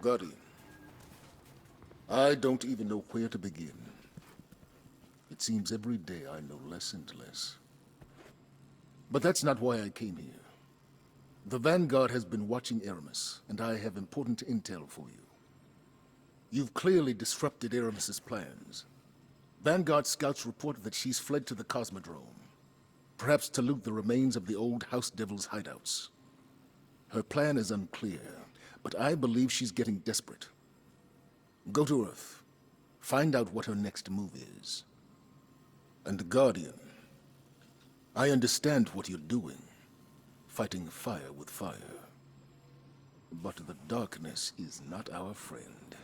Guardian, I don't even know where to begin. It seems every day I know less and less. But that's not why I came here. The Vanguard has been watching Aramis, and I have important intel for you. You've clearly disrupted Aramis's plans. Vanguard scouts report that she's fled to the Cosmodrome, perhaps to loot the remains of the old House Devil's hideouts. Her plan is unclear, but I believe she's getting desperate. Go to Earth. Find out what her next move is. And Guardian, I understand what you're doing. Fighting fire with fire. But the darkness is not our friend.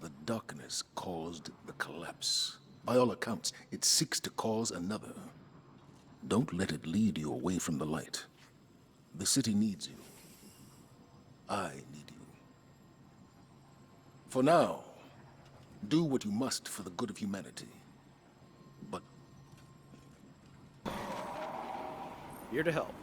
The darkness caused the collapse. By all accounts, it seeks to cause another. Don't let it lead you away from the light. The city needs you. I need you. For now, do what you must for the good of humanity. But Here to help.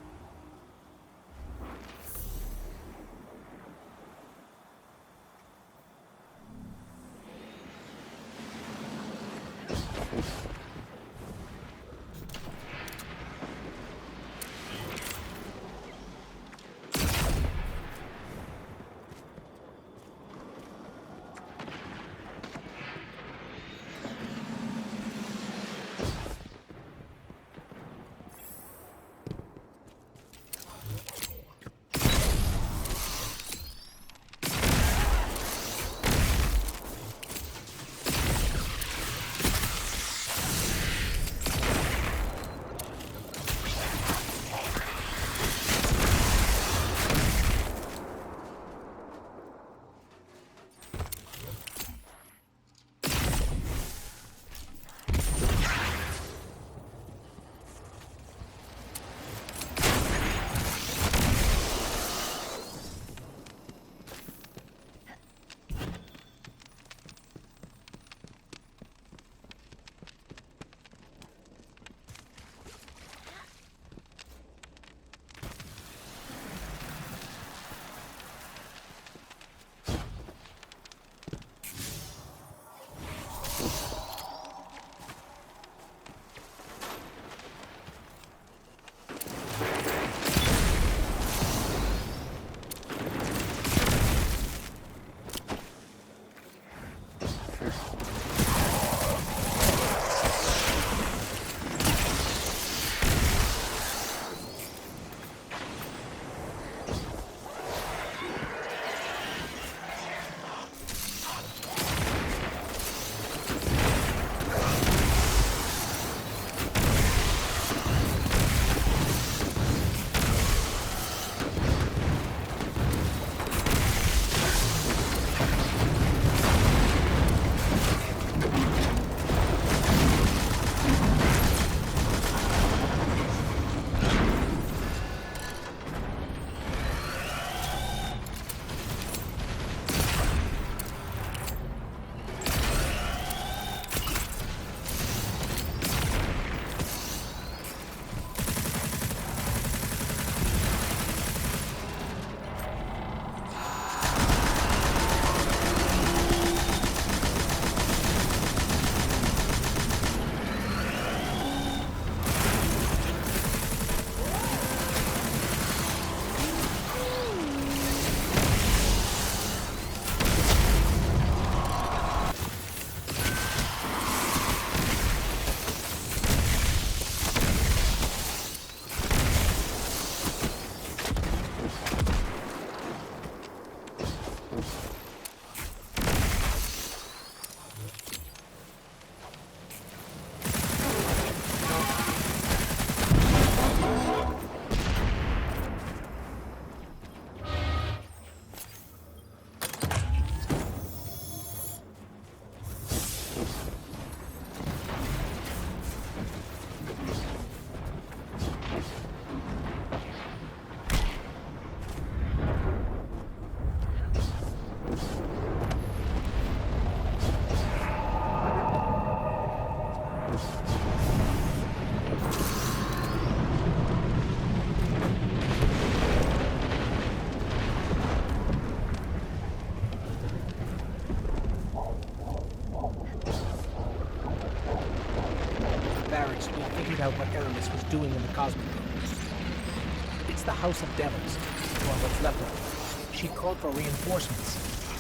Aramis was doing in the Cosmodrome. It's the House of Devils, or what's left of it. She called for reinforcements.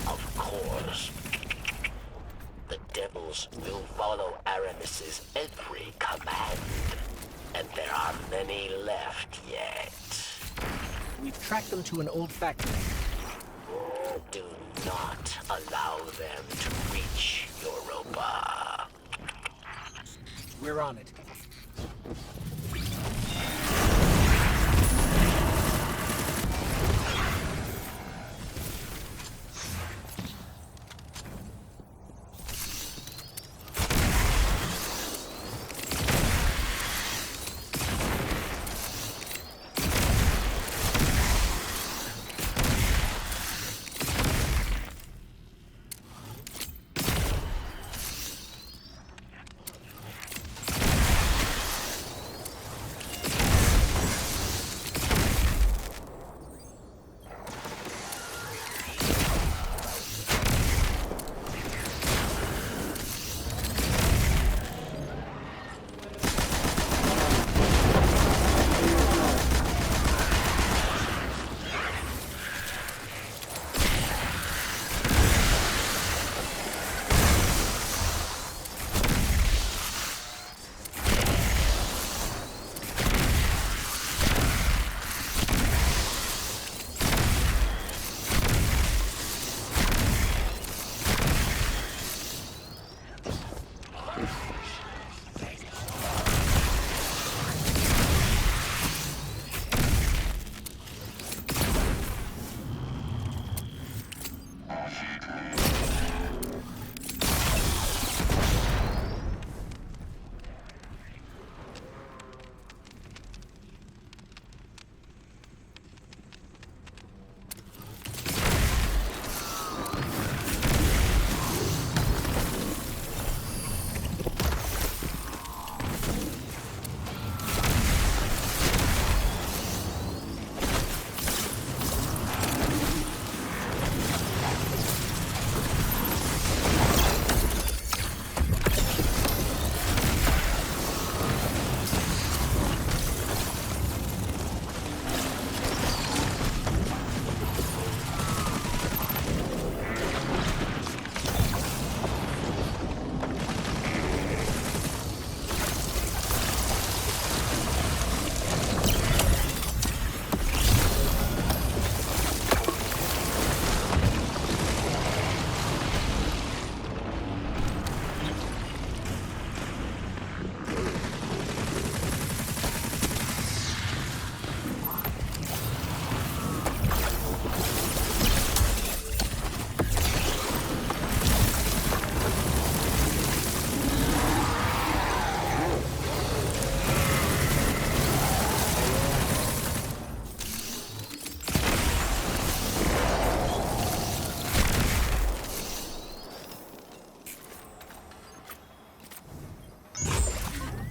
Of course. The Devils will follow Aramis's every command. And there are many left yet. We've tracked them to an old factory. Do not allow them to reach Europa. We're on it.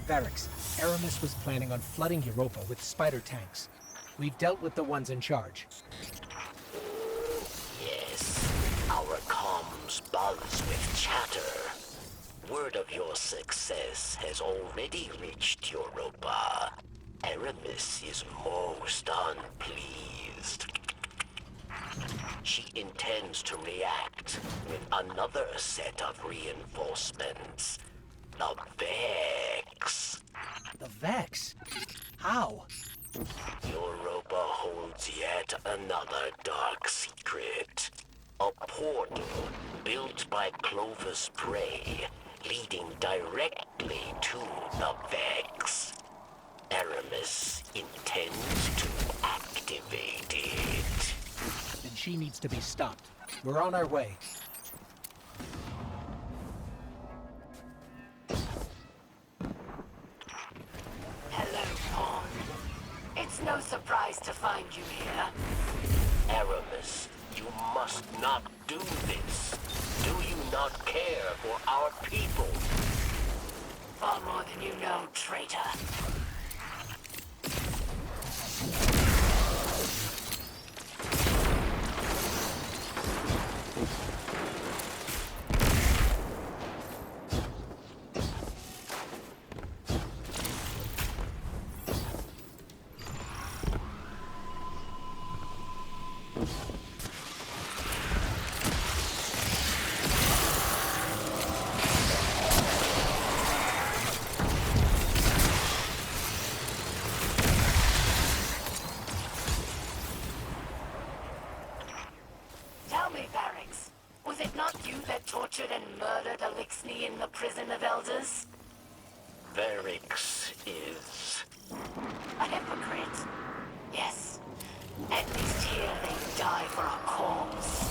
Barracks. Aramis was planning on flooding Europa with spider tanks. We've dealt with the ones in charge. Yes, our comms buzz with chatter. Word of your success has already reached Europa. Aramis is most unpleased. She intends to react with another set of reinforcements. The Vex. The Vex? How? Europa holds yet another dark secret. A portal built by Clovis Prey, leading directly to the Vex. Aramis intends to activate it. Then she needs to be stopped. We're on our way. Hello, Pawn. It's no surprise to find you here. Aramis, you must not do this. Do you not care for our people? Far more than you know, traitor. Tell me, Varix, was it not you that tortured and murdered Elixni in the Prison of Elders? Varix is... A hypocrite? Yes. At least here they die for a cause.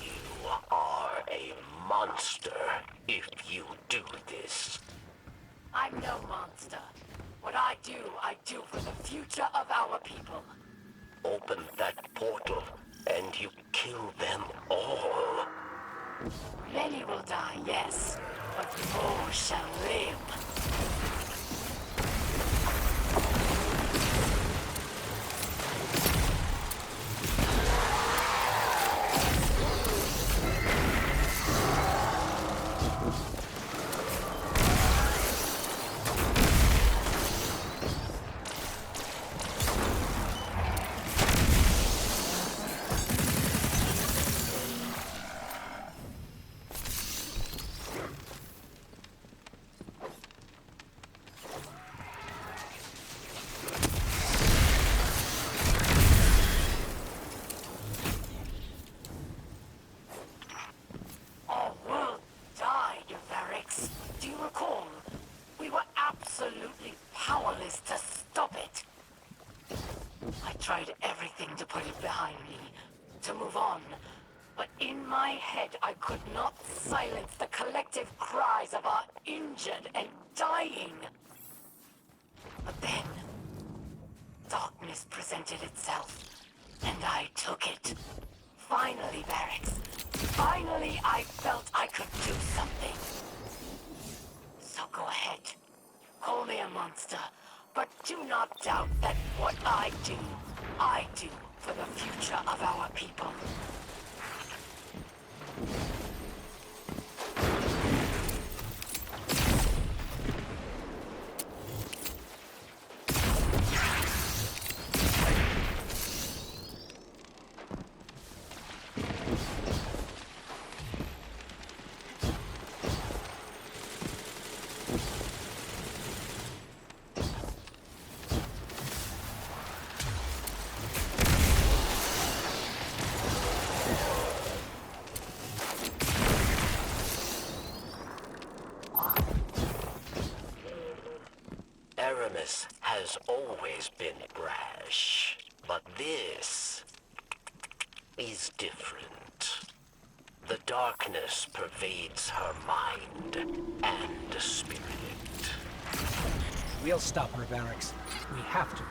You are a monster if you do this. I'm no monster. What I do for the future of our people. Open that portal and you kill them all. Many will die, yes, but more shall live. Our world died, Varix. Do you recall? We were absolutely powerless to stop it. I tried everything to put it behind me, to move on. But in my head, I could not silence the collective cries of our injured and dying. But then, darkness presented itself, and I took it. Finally, Varix. Finally, I felt I could do something. So go ahead. Call me a monster. But do not doubt that what I do for the future of our people. Aramis has always been brash, but this is different. The darkness pervades her mind and spirit. We'll stop her, Varix. We have to.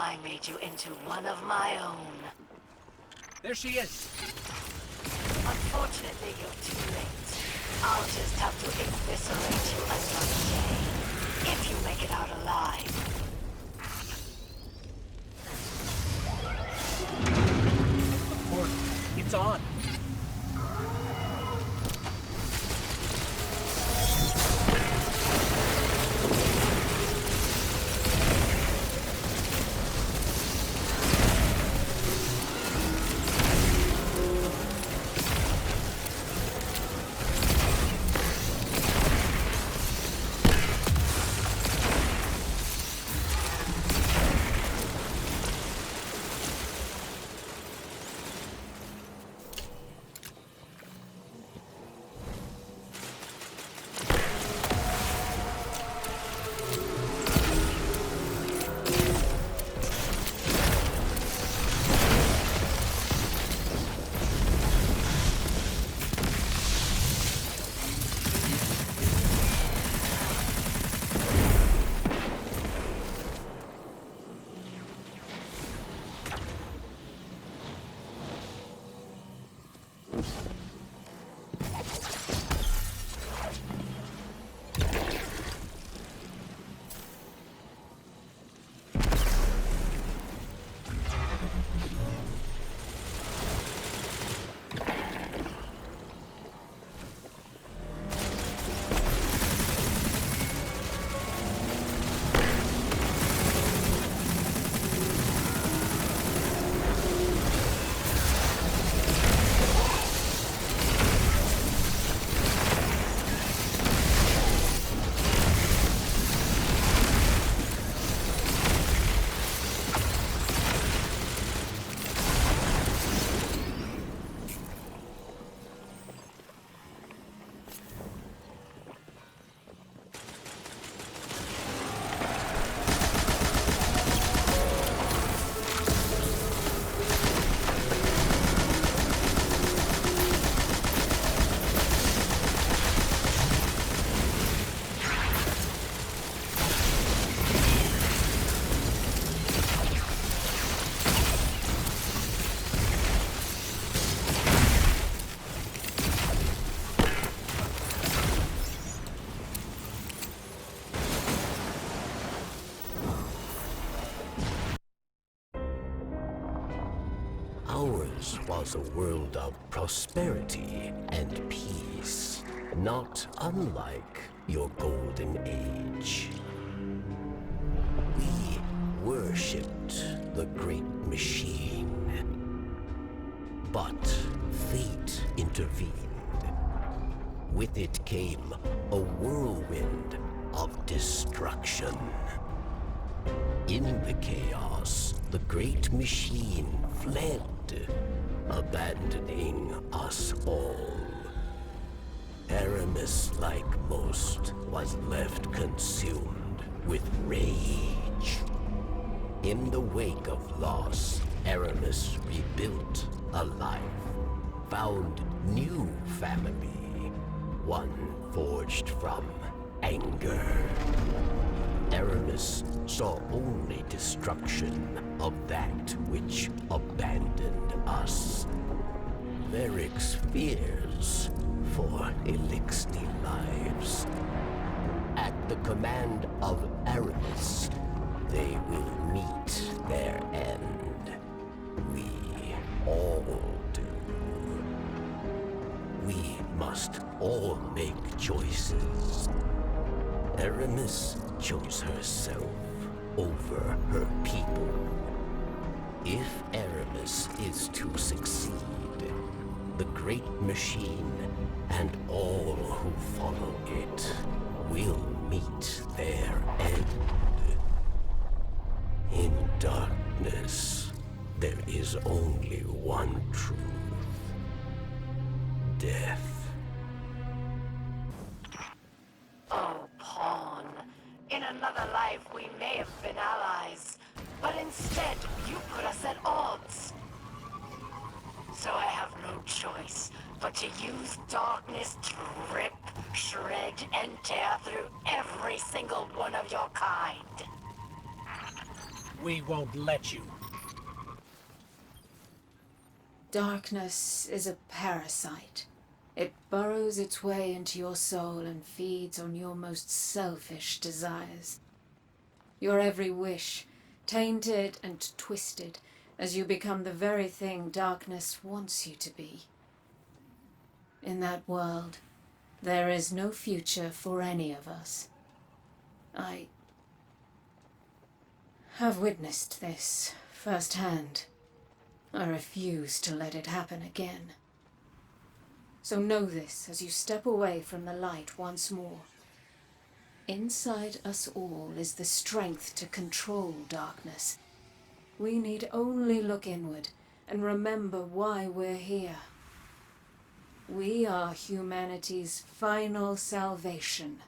I made you into one of my own. There she is. Unfortunately, you're too late. I'll just have to eviscerate you another day. If you make it out alive. Port. It's on. Ours was a world of prosperity and peace, not unlike your golden age. We worshipped the great machine. But fate intervened. With it came a whirlwind of destruction. In the chaos, the great machine fled, abandoning us all. Aramis, like most, was left consumed with rage. In the wake of loss, Aramis rebuilt a life, found new family, one forged from anger. Aramis saw only destruction of that which abandoned us. Varric's fears for Elixni lives. At the command of Aramis, they will meet their end. We all do. We must all make choices. Aramis chose herself over her people. If Aramis is to succeed, the great machine and all who follow it will meet their end. In darkness, there is only one truth. Death. Oh, Pawn. In another life, we may have been allies, but instead, you put us at odds. So I have no choice but to use darkness to rip, shred, and tear through every single one of your kind. We won't let you. Darkness is a parasite. It burrows its way into your soul and feeds on your most selfish desires. Your every wish, tainted and twisted, as you become the very thing darkness wants you to be. In that world, there is no future for any of us. I have witnessed this firsthand. I refuse to let it happen again. So know this as you step away from the light once more. Inside us all is the strength to control darkness. We need only look inward and remember why we're here. We are humanity's final salvation.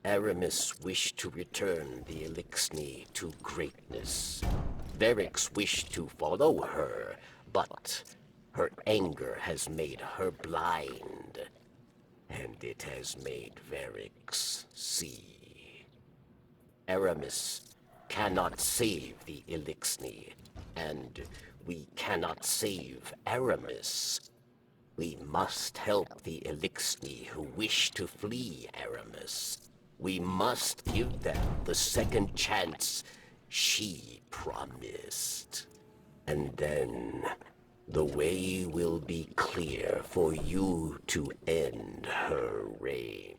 Aramis wished to return the Elixni to greatness. Verix wished to follow her, but her anger has made her blind. And it has made Verix see. Aramis cannot save the Elixni, and we cannot save Aramis. We must help the Elixni who wish to flee Aramis. We must give them the second chance she promised. And then the way will be clear for you to end her reign.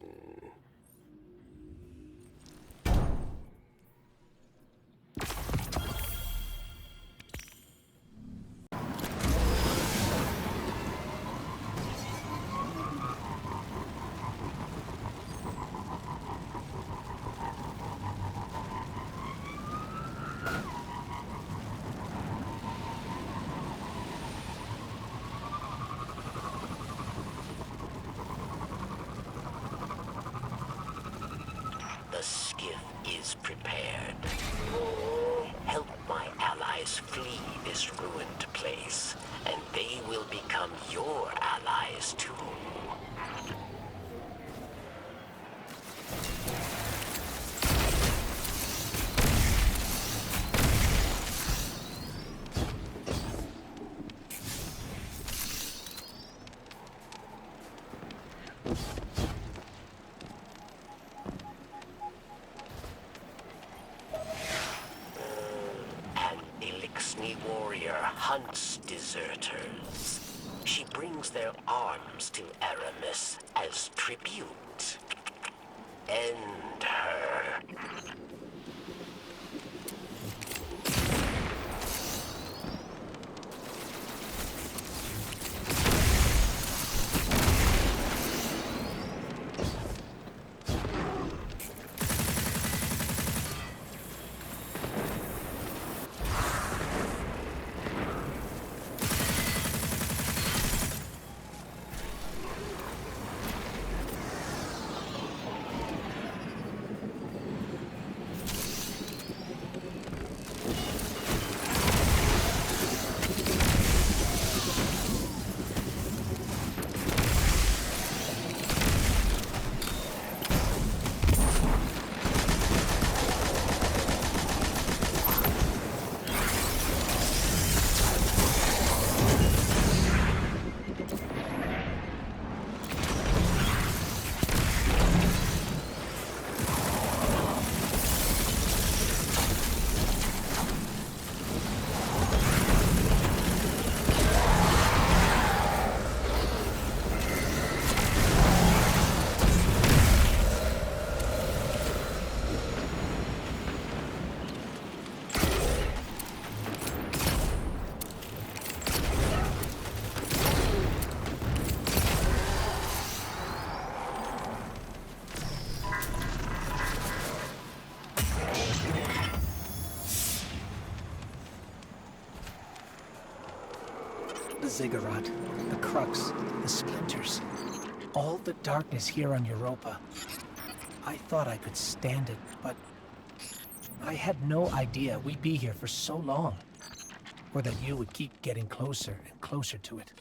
The skiff is prepared. Help my allies flee this ruined place, and they will become your allies too. An Elixni warrior hunts deserters. She brings their arms to Aramis as tribute. End her. The ziggurat, the crux, the splinters. All the darkness here on Europa. I thought I could stand it, but I had no idea we'd be here for so long. Or that you would keep getting closer and closer to it.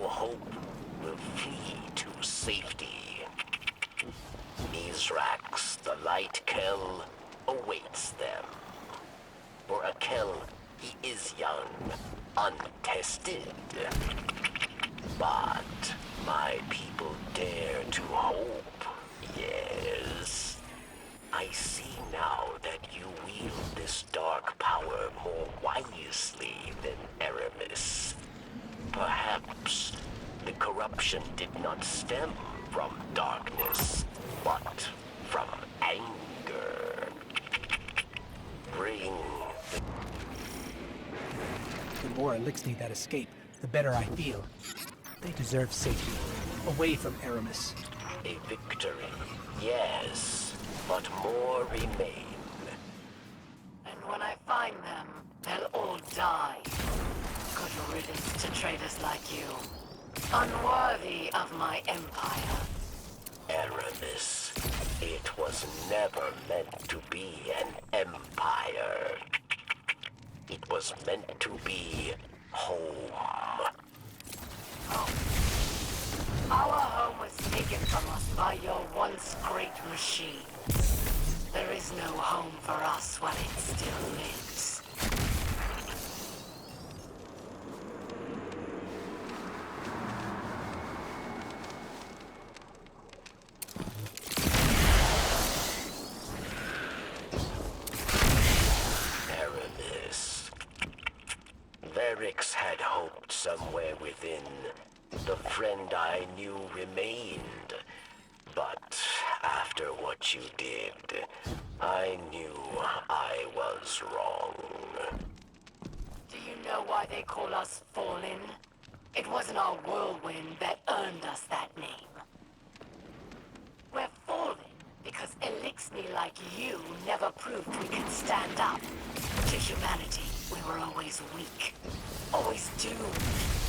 hope will flee to safety. Mizrax, the Light Kel, awaits them. For a Kel, he is young, untested. But my people dare to hope, yes. I see now that you wield this dark power more wisely than Aramis. Perhaps the corruption did not stem from darkness, but from anger. Bring the... The more Elixni that escape, the better I feel. They deserve safety, away from Aramis. A victory, yes, but more remain. And when I find them, they'll all die. Good riddance to traitors like you. Unworthy of my empire. Aramis, it was never meant to be an empire. It was meant to be home. Our home was taken from us by your once great machine. There is no home for us while it still lives. Aramis. Varix had hoped somewhere within. The friend I knew remained. But after what you did, I knew I was wrong. Do you know why they call us Fallen? It wasn't our whirlwind that earned us that name. We're Fallen because Elixni like you never proved we could stand up. To humanity, we were always weak. Always doomed.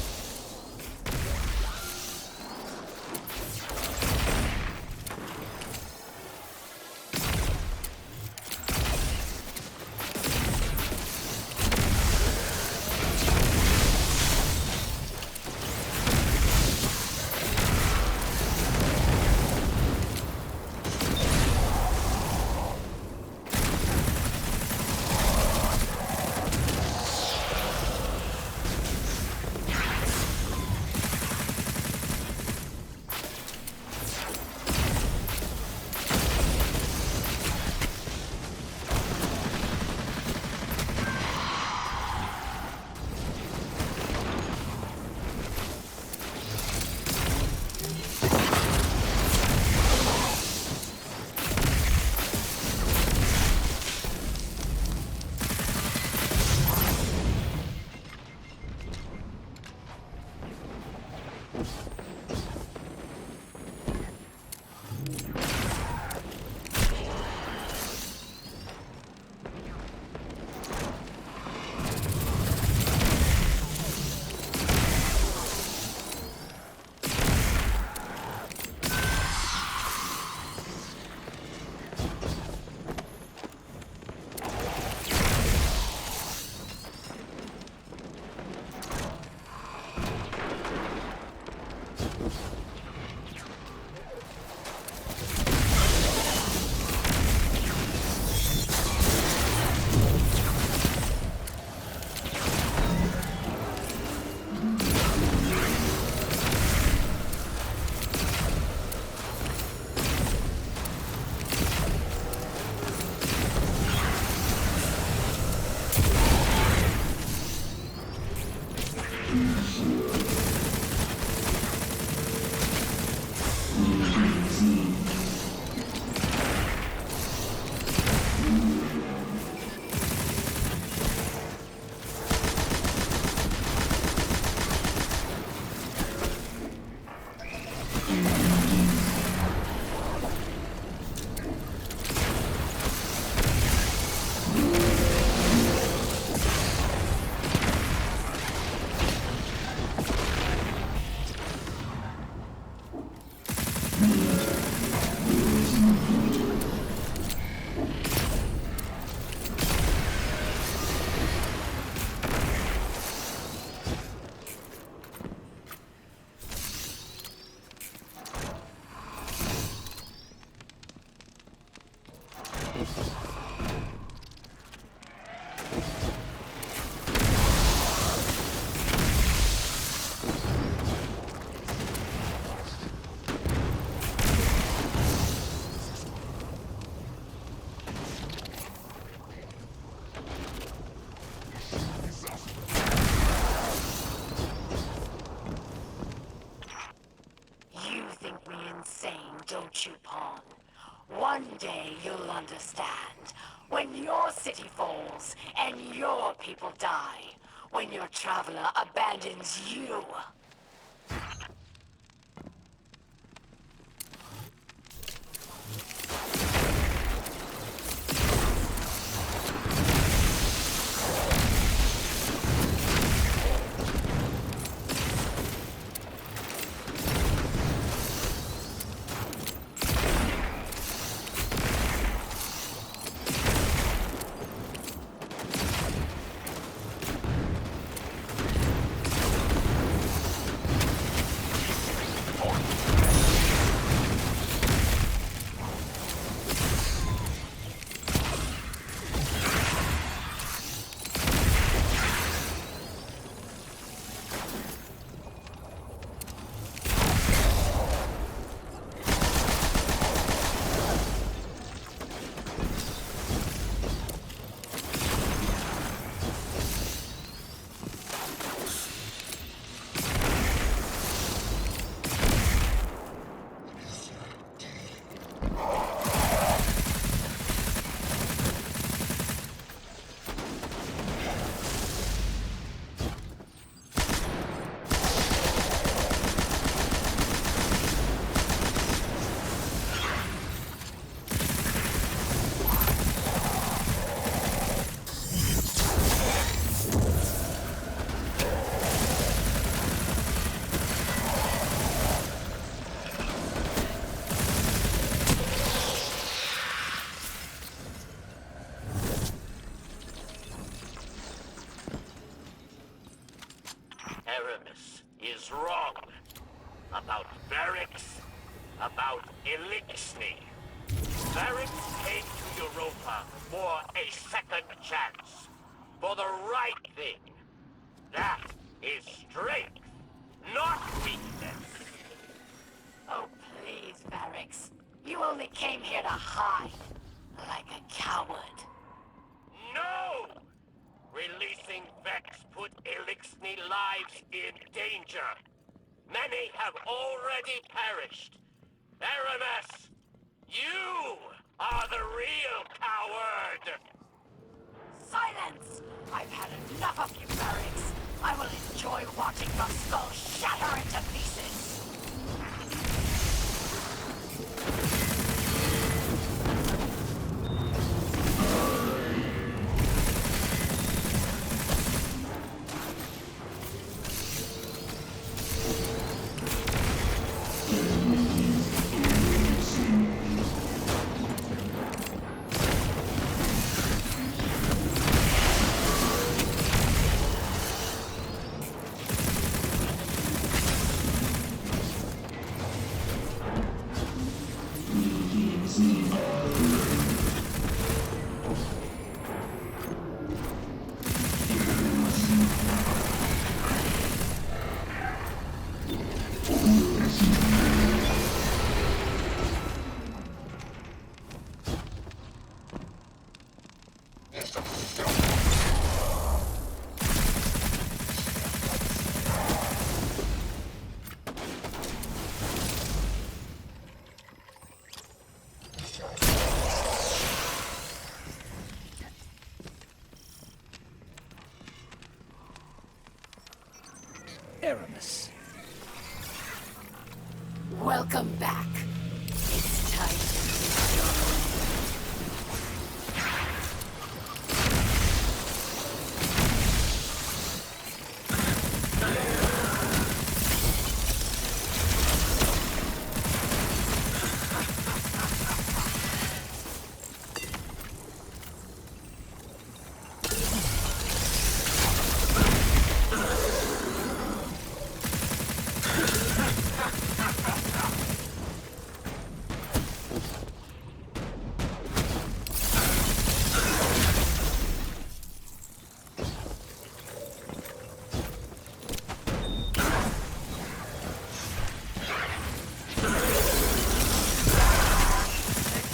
you'll understand. When your city falls and your people die. When your traveler abandons you. Aramis is wrong about Varix, about Elixni. Varix came to Europa for a second chance, for the right thing. That is strength, not weakness. Oh, please, Varix. You only came here to hide, like a coward. No! Releasing Vex put Elixni lives in danger. Many have already perished. Aramis, you are the real coward! Silence! I've had enough of you, Varix. I will enjoy watching your skull shatter into pieces. Aramis. Welcome back. It's time to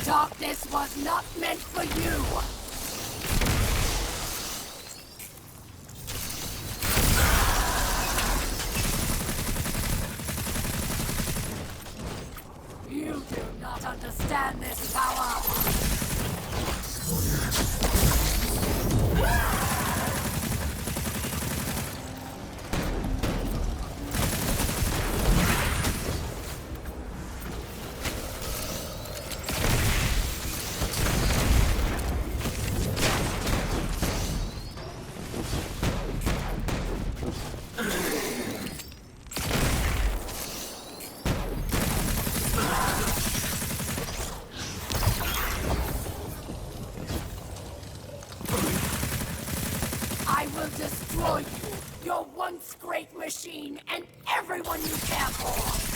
Darkness was not meant for you! You do not understand this power! will destroy you, your once great machine, and everyone you care for!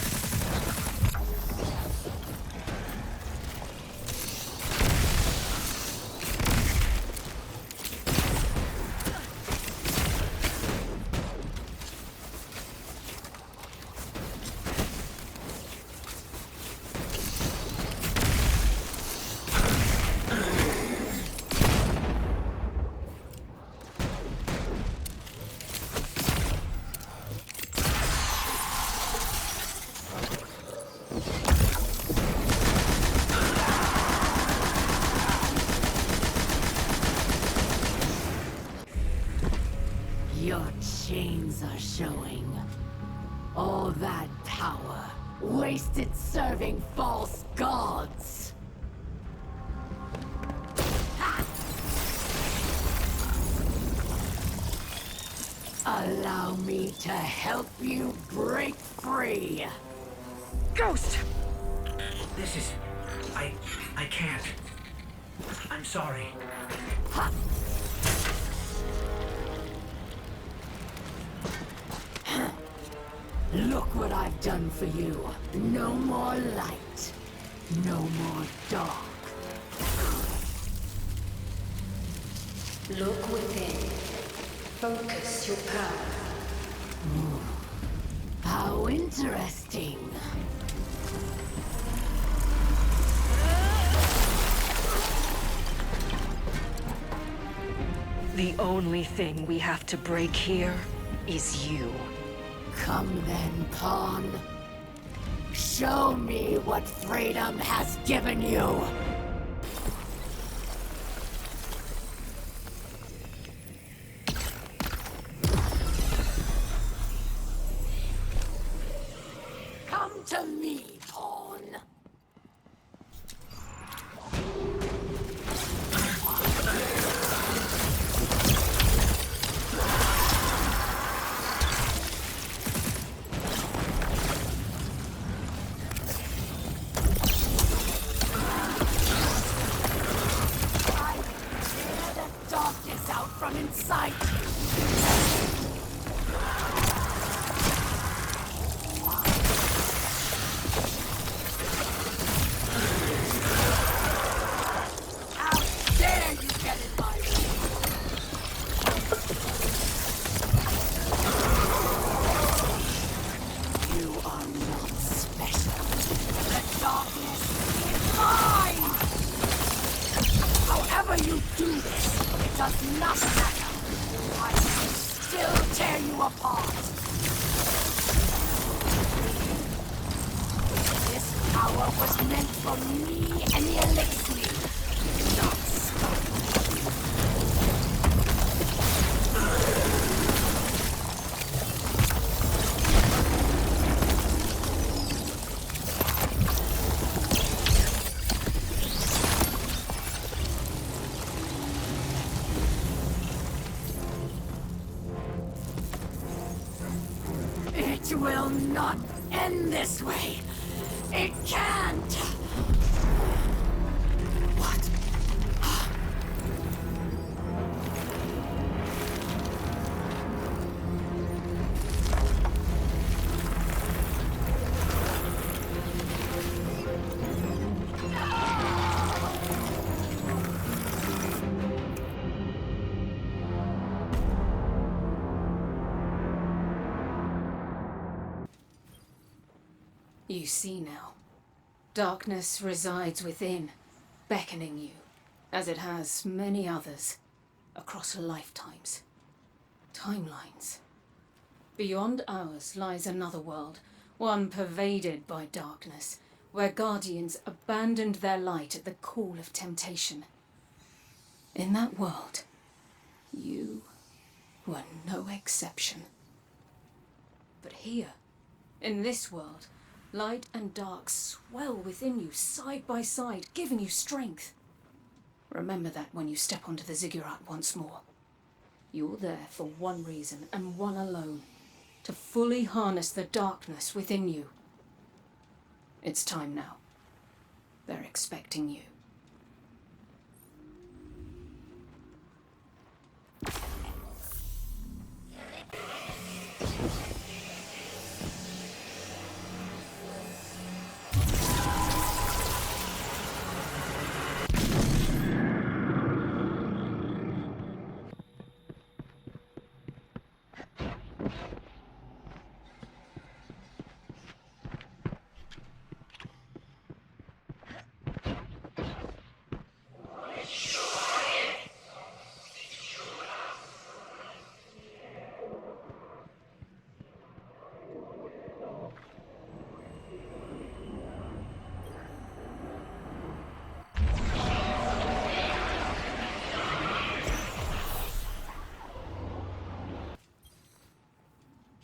Your chains are showing. All that power, wasted serving false gods. Ha! Allow me to help you break free. Ghost! This is... I can't. I'm sorry. Ha! Look what I've done for you. No more light. No more dark. Look within. Focus your power. How interesting. The only thing we have to break here is you. Come then, Pawn. Show me what freedom has given you. Come to me, Pawn. Darkness out from inside you. How dare you get in my way? You are not special. The darkness is mine! However you do this, it does not matter. I will still tear you apart. This power was meant for me and the Elixir, not Scott. It will not end this way. It can't. What? You see now. Darkness resides within, beckoning you, as it has many others, across lifetimes. Timelines. Beyond ours lies another world, one pervaded by darkness, where guardians abandoned their light at the call of temptation. In that world, you were no exception. But here, in this world, light and dark swell within you, side by side, giving you strength. Remember that when you step onto the ziggurat once more. You're there for one reason, and one alone. To fully harness the darkness within you. It's time now. They're expecting you.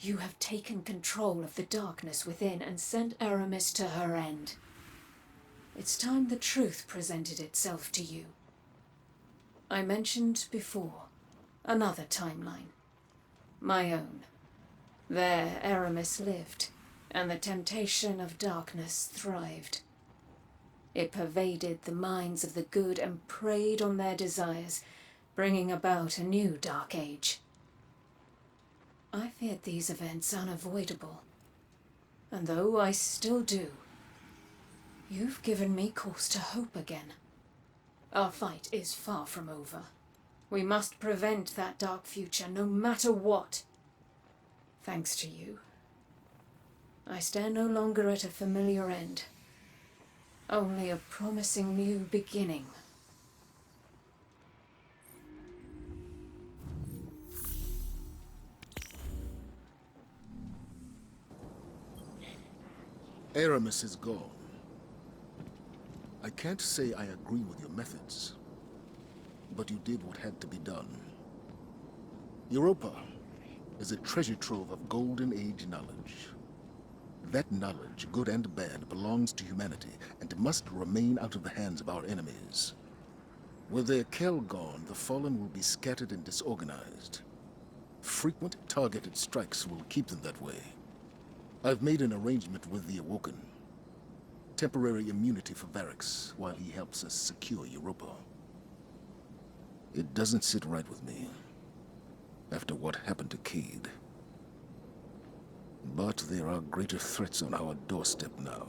You have taken control of the darkness within and sent Aramis to her end. It's time the truth presented itself to you. I mentioned before another timeline. My own. There Aramis lived, and the temptation of darkness thrived. It pervaded the minds of the good and preyed on their desires, bringing about a new dark age. I feared these events unavoidable, and though I still do, you've given me cause to hope again. Our fight is far from over. We must prevent that dark future, no matter what. Thanks to you, I stand no longer at a familiar end, only a promising new beginning. Aramis is gone. I can't say I agree with your methods, but you did what had to be done. Europa is a treasure trove of Golden Age knowledge. That knowledge, good and bad, belongs to humanity and must remain out of the hands of our enemies. With their Kell gone, the Fallen will be scattered and disorganized. Frequent targeted strikes will keep them that way. I've made an arrangement with the Awoken. Temporary immunity for Varix while he helps us secure Europa. It doesn't sit right with me, after what happened to Cayde. But there are greater threats on our doorstep now.